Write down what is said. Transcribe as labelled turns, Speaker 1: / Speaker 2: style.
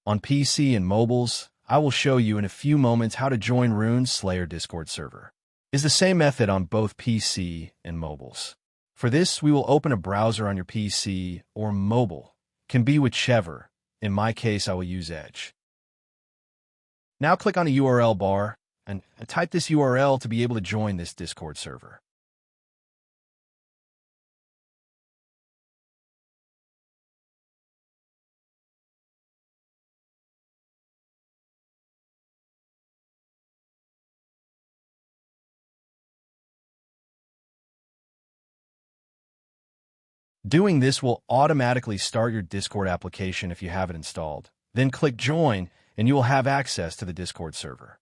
Speaker 1: On PC and mobiles, I will show you in a few moments how to join Rune's SLAYER Discord server. It's the same method on both PC and mobiles. For this, we will open a browser on your PC or mobile. Can be whichever. In my case, I will use Edge. Now click on the URL bar and type this URL to be able to join this Discord server. Doing this will automatically start your Discord application if you have it installed. Then click Join, and you will have access to the Discord server.